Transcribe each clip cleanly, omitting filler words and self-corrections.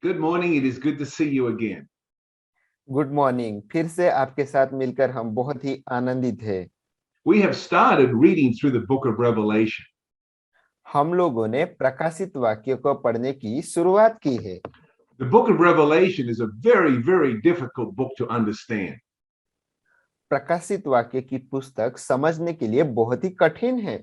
Good morning. It is good to see you again. Good morning. फिर से आपके साथ मिलकर हम बहुत ही आनंदित हैं। We have started reading through the book of Revelation. हम लोगों ने प्रकाशित वाक्य को पढ़ने की शुरुआत की है। The book of Revelation is a very, very difficult book to understand. प्रकाशित वाक्य की पुस्तक समझने के लिए बहुत ही कठिन है।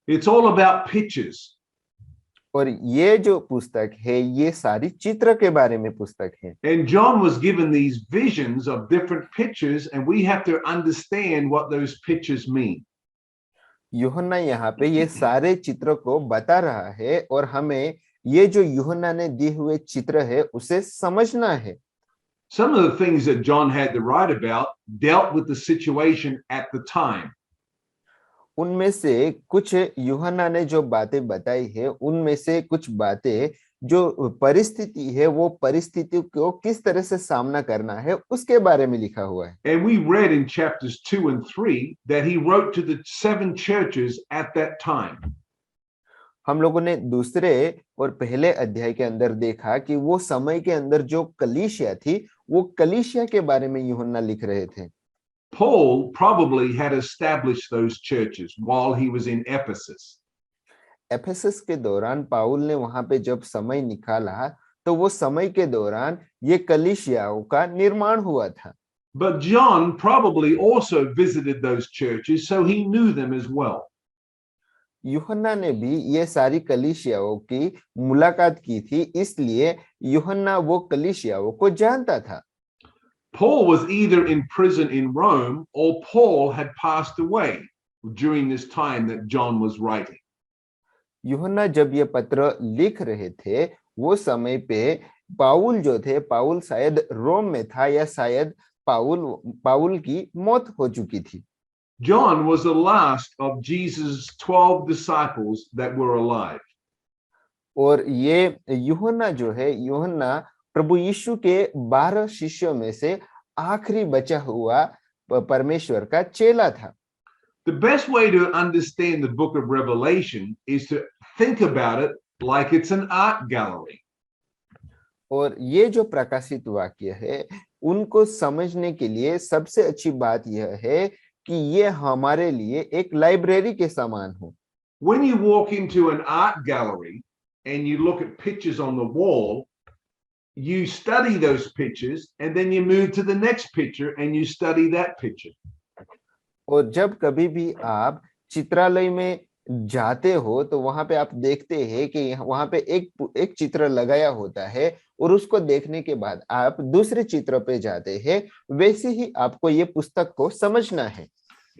It's all about pictures. और ये जो पुस्तक है ये सारी चित्र के बारे में पुस्तक है। And John was given these visions of different pictures, and we have to understand what those pictures mean. यूहन्ना यहाँ पे ये सारे चित्र को बता रहा है और हमें ये जो यूहन्ना ने दिए हुए चित्र है उसे समझना है। Some of the things that John had to write about dealt with the situation at the time. उनमें से कुछ यूहन्ना ने जो बातें बताई है उनमें से कुछ बातें जो परिस्थिति है वो परिस्थिति को किस तरह से सामना करना है उसके बारे में लिखा हुआ है। And we read in chapters 2 and 3 that he wrote to the 7 churches at that time. हम लोगों ने दूसरे और पहले अध्याय के अंदर देखा कि वो समय के अंदर जो कलीसिया थी वो कलीसिया के बारे में यूहन्ना लिख रहे थे। Paul probably had established those churches while he was in Ephesus. Ephesus के दौरान पाउल ने वहां पे जब समय निकाला तो वो समय के दौरान ये कलीसियाओं का निर्माण हुआ था। But John probably also visited those churches, so he knew them as well. यूहन्ना ने भी ये सारी कलीसियाओं की मुलाकात की थी, इसलिए यूहन्ना वो कलीसियाओं को जानता था। Paul was either in prison in Rome or Paul had passed away during this time that John was writing. यूहन्ना जब ये पत्र लिख रहे थे वो समय पे पाउल जो थे, पाउल शायद रोम में था या शायद पाउल की मौत हो चुकी थी। John was the last of Jesus' 12 disciples that were alive. और ये यूहन्ना जो है, यूहन्ना प्रभु यीशु के 12 शिष्यों में से आखिरी बचा हुआ परमेश्वर का चेला था। The best way to understand the book of Revelation is to think about it like it's an art gallery. और ये जो प्रकाशित वाक्य है उनको समझने के लिए सबसे अच्छी बात यह है कि ये हमारे लिए एक लाइब्रेरी के समान हो। When you walk into an art gallery and you look at pictures on the wall, you study those pictures and then you move to the next picture and you study that picture. और जब कभी भी आप चित्रालय में जाते हो तो वहां पे आप देखते हैं कि वहां पे एक चित्र लगाया होता है और उसको देखने के बाद आप दूसरे चित्र पे जाते हैं। वैसे ही आपको ये पुस्तक को समझना है।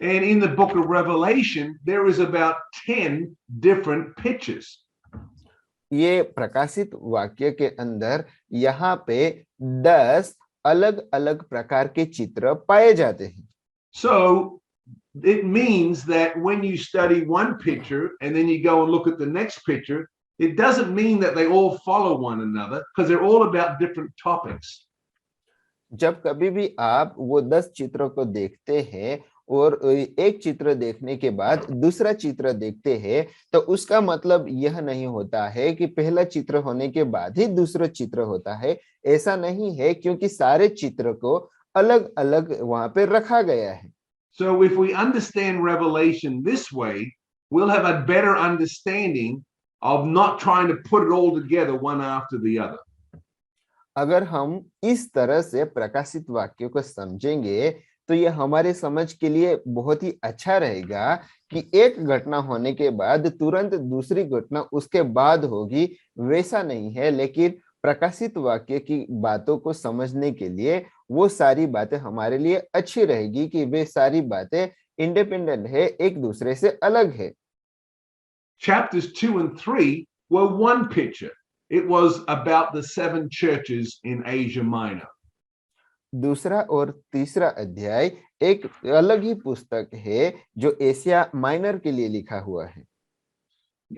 And in the book of Revelation, there is about 10 different pictures. ये प्रकाशित वाक्य के अंदर यहाँ पे 10 अलग-अलग प्रकार के चित्र पाए जाते हैं। So it means that when you study one picture and then you go and look at the next picture, it doesn't mean that they all follow one another because they're all about different topics. जब कभी भी आप वो 10 चित्रों को देखते हैं और एक चित्र देखने के बाद दूसरा चित्र देखते हैं तो उसका मतलब यह नहीं होता है कि पहला चित्र होने के बाद ही दूसरा चित्र होता है। ऐसा नहीं है, क्योंकि सारे चित्र को अलग-अलग वहां पे रखा गया है। So if we understand Revelation this way, we'll have a better understanding of not trying to put it all together one after the other. अगर हम इस तरह से प्रकाशित वाक्य को समझेंगे तो ये हमारे समझ के लिए बहुत ही अच्छा रहेगा कि एक घटना होने के बाद तुरंत दूसरी घटना उसके बाद होगी, वैसा नहीं है। लेकिन प्रकाशित वाक्य की बातों को समझने के लिए वो सारी बातें हमारे लिए अच्छी रहेगी कि वे सारी बातें इंडिपेंडेंट है, एक दूसरे से अलग है। Chapters 2 and 3 were one picture. It was about the 7 churches in Asia Minor. दूसरा और तीसरा अध्याय एक अलग ही पुस्तक है जो एशिया माइनर के लिए लिखा हुआ है।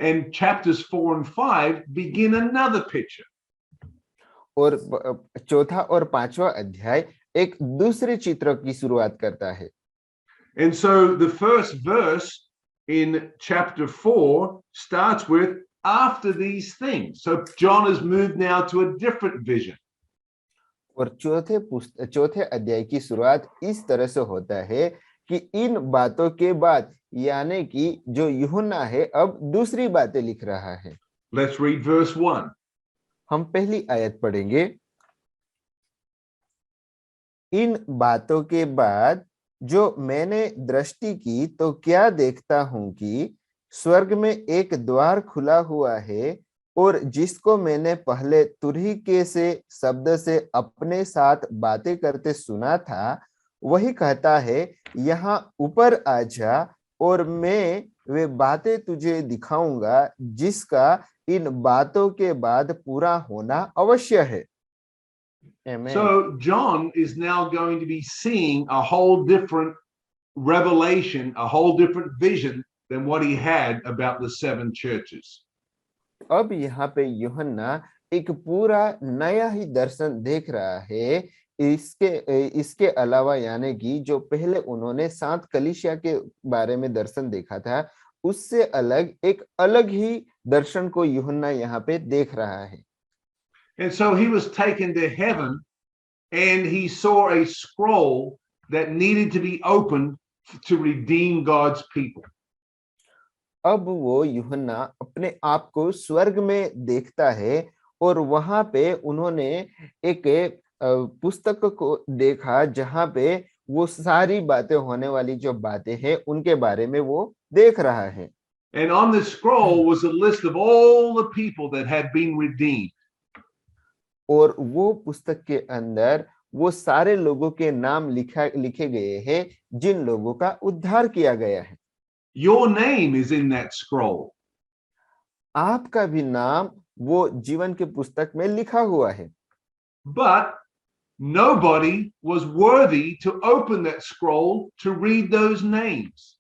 And chapters 4 and 5 begin another picture. और चौथा और पांचवा अध्याय एक दूसरे चित्र की शुरुआत करता है। And so the first verse in chapter 4 starts with after these things. So John has moved now to a different vision. और चौथे अध्याय की शुरुआत इस तरह से होता है कि इन बातों के बाद, यानी कि जो यूहन्ना है अब दूसरी बातें लिख रहा है। Let's read verse 1. हम पहली आयत पढ़ेंगे। इन बातों के बाद जो मैंने दृष्टि की तो क्या देखता हूं कि स्वर्ग में एक द्वार खुला हुआ है, और जिसको मैंने पहले तुरही से शब्द से अपने साथ बातें करते सुना था, वही कहता है, यहाँ ऊपर आ जा और मैं वे बातें तुझे दिखाऊंगा जिसका इन बातों के बाद पूरा होना अवश्य है। Amen. So John is now going to be seeing a whole different revelation, a whole different vision than what he had about the 7 churches. अब यहाँ पे यूहन्ना एक पूरा नया ही दर्शन देख रहा है। इसके अलावा, यानी कि जो पहले उन्होंने 7 कलीसिया के बारे में दर्शन देखा था, उससे अलग एक अलग ही दर्शन को यूहन्ना यहाँ पे देख रहा है। And so he was taken to heaven and he saw a scroll that needed to be opened to redeem God's people. अब वो यूहन्ना अपने आप को स्वर्ग में देखता है और वहां पे उन्होंने एक पुस्तक को देखा जहां पे वो सारी बातें होने वाली जो बातें हैं उनके बारे में वो देख रहा है। And on the scroll was a list of all the people that had been redeemed. और वो पुस्तक के अंदर वो सारे लोगों के नाम लिखे गए हैं जिन लोगों का उद्धार किया गया है। Your name is in that scroll. आपका भी नाम वो जीवन के पुस्तक में लिखा हुआ है। But nobody was worthy to open that scroll to read those names.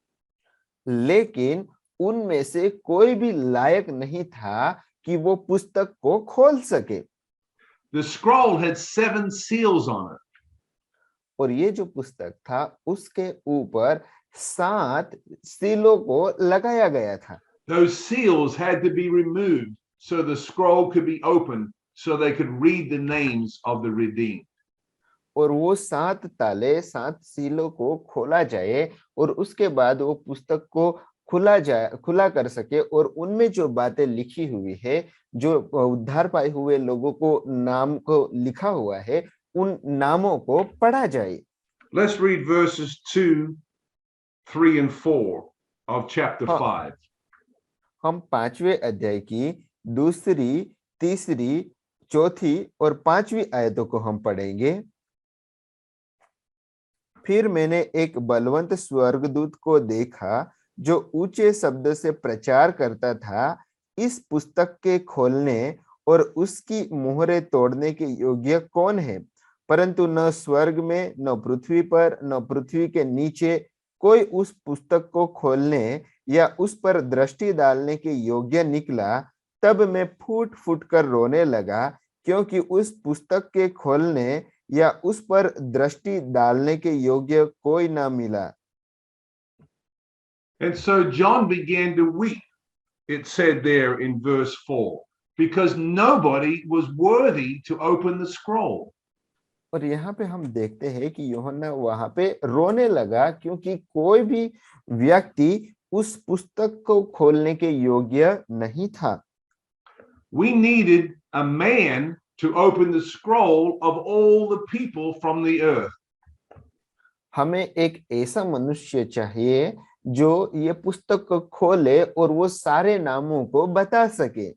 लेकिन उनमें से कोई भी लायक नहीं था कि वो पुस्तक को खोल सके। The scroll had 7 seals on it. और ये जो पुस्तक था उसके ऊपर 7 सीलों को लगाया गया था। Those seals had to be removed so the scroll could be opened so they could read the names of the redeemed. और वो 7 ताले 7 सीलों को खोला जाए और उसके बाद वो पुस्तक को खुला कर सके और उनमें जो बातें लिखी हुई है, जो उद्धार पाए हुए लोगों को नाम को लिखा हुआ है, उन नामों को पढ़ा जाए। Let's read verses 2, 3 and 4 of chapter 5. हम 5वें अध्याय की दूसरी, तीसरी, चौथी और 5वीं आयतों को हम पढ़ेंगे। फिर मैंने एक बलवंत स्वर्गदूत को देखा जो ऊंचे शब्द से प्रचार करता था, इस पुस्तक के खोलने और उसकी मोहरें तोड़ने के योग्य कौन है? परंतु न स्वर्ग में, न पृथ्वी पर, न पृथ्वी के नीचे कोई उस पुस्तक को खोलने या उस पर दृष्टि डालने के योग्य निकला। तब मैं फूट फूट कर रोने लगा, क्योंकि उस पुस्तक के खोलने या उस पर दृष्टि डालने के योग्य कोई ना मिला। And so John began to weep, it said there in verse 4, because nobody was worthy to open the scroll. और यहाँ पे हम देखते हैं कि यूहन्ना वहां पे रोने लगा, क्योंकि कोई भी व्यक्ति उस पुस्तक को खोलने के योग्य नहीं था। We needed a man to open the scroll of all the people from the earth. हमें एक ऐसा मनुष्य चाहिए जो ये पुस्तक को खोले और वो सारे नामों को बता सके।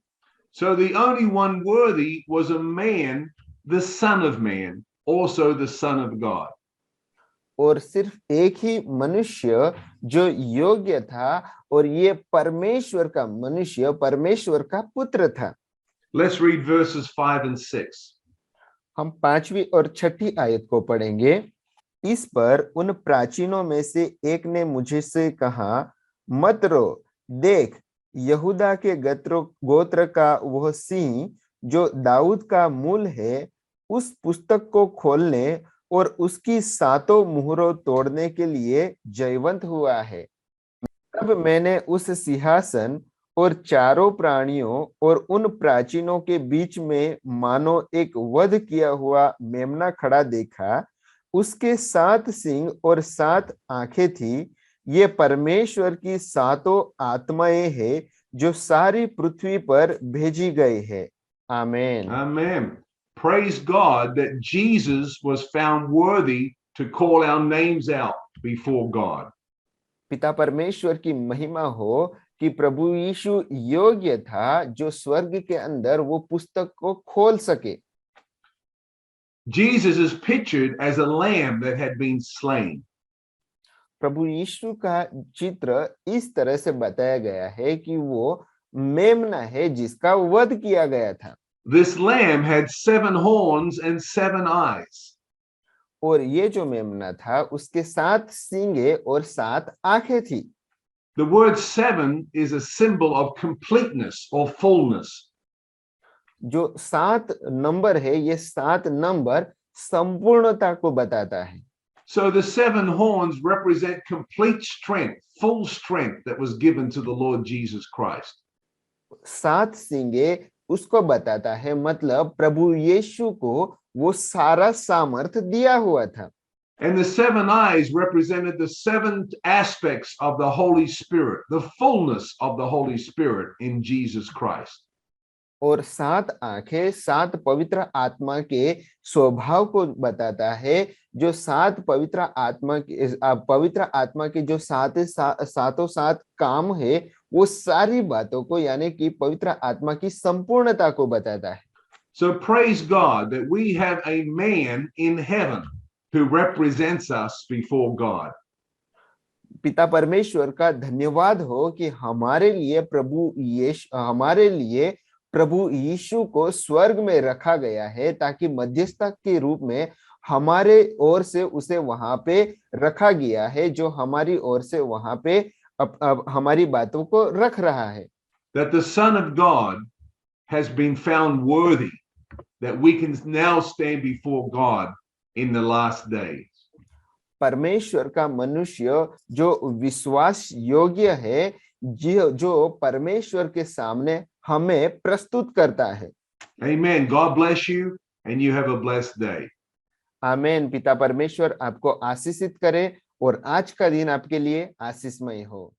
So the only one worthy was a man, the Son of Man, also the Son of God. और सिर्फ एक ही मनुष्य जो योग्य था, और ये परमेश्वर का मनुष्य, परमेश्वर का पुत्र था। Let's read verses 5 and 6. हम 5वीं और 6ठी आयत को पढ़ेंगे। इस पर उन प्राचीनों में से एक ने मुझे से कहा, मत रो, देख यहूदा के गोत्र का वह सिंह जो दाऊद का मूल है, उस पुस्तक को खोलने और उसकी 7 मुहरों तोड़ने के लिए जयवंत हुआ है। तब मैंने उस सिंहासन और चारों प्राणियों और उन प्राचीनों के बीच में मानो एक वध किया हुआ मेमना खड़ा देखा। उसके 7 सींग और 7 आंखें थी। ये परमेश्वर की 7 आत्माएं हैं जो सारी पृथ्वी पर भेजी गई है। आमीन। Amen. Praise God that Jesus was found worthy to call our names out before God. पिता परमेश्वर की महिमा हो कि प्रभु यीशु योग्य था जो स्वर्ग के अंदर वो पुस्तक को खोल सके। Jesus is pictured as a lamb that had been slain. प्रभु यीशु का चित्र इस तरह से बताया गया है कि वो मेमना है जिसका वध किया गया था। This lamb had 7 horns and 7 eyes. और ये जो मेमना था उसके 7 सींगे और 7 आंखें थी। The word 7 is a symbol of completeness or fullness. जो 7 नंबर है ये 7 नंबर संपूर्णता को बताता है। So the 7 horns represent complete strength, full strength that was given to the Lord Jesus Christ. 7 सींगे उसको बताता है, मतलब प्रभु यीशु को वो सारा सामर्थ दिया हुआ था। And the 7 eyes represented the 7 aspects of the Holy Spirit, the fullness of the Holy Spirit in Jesus Christ. और 7 आंखें 7 पवित्र आत्मा के स्वभाव को बताता है, जो 7 पवित्र आत्मा के जो 7 काम है वो सारी बातों को, यानी कि पवित्र आत्मा की संपूर्णता को बताता है। So praise God that we have a man in heaven who represents us before God. पिता परमेश्वर का धन्यवाद हो कि हमारे लिए प्रभु यीशु को स्वर्ग में रखा गया है, ताकि मध्यस्थता के रूप में हमारे ओर से उसे वहां पे रखा गया है, जो हमारी ओर से वहां पे अब हमारी बातों को रख रहा है। That the Son of God has been found worthy, that we can now stand before God in the last days. परमेश्वर का मनुष्य जो विश्वास योग्य है, जो परमेश्वर के सामने हमें प्रस्तुत करता है। Amen. God bless you and you have a blessed day. आमीन। पिता परमेश्वर आपको आशीषित करे और आज का दिन आपके लिए आशीषमय हो।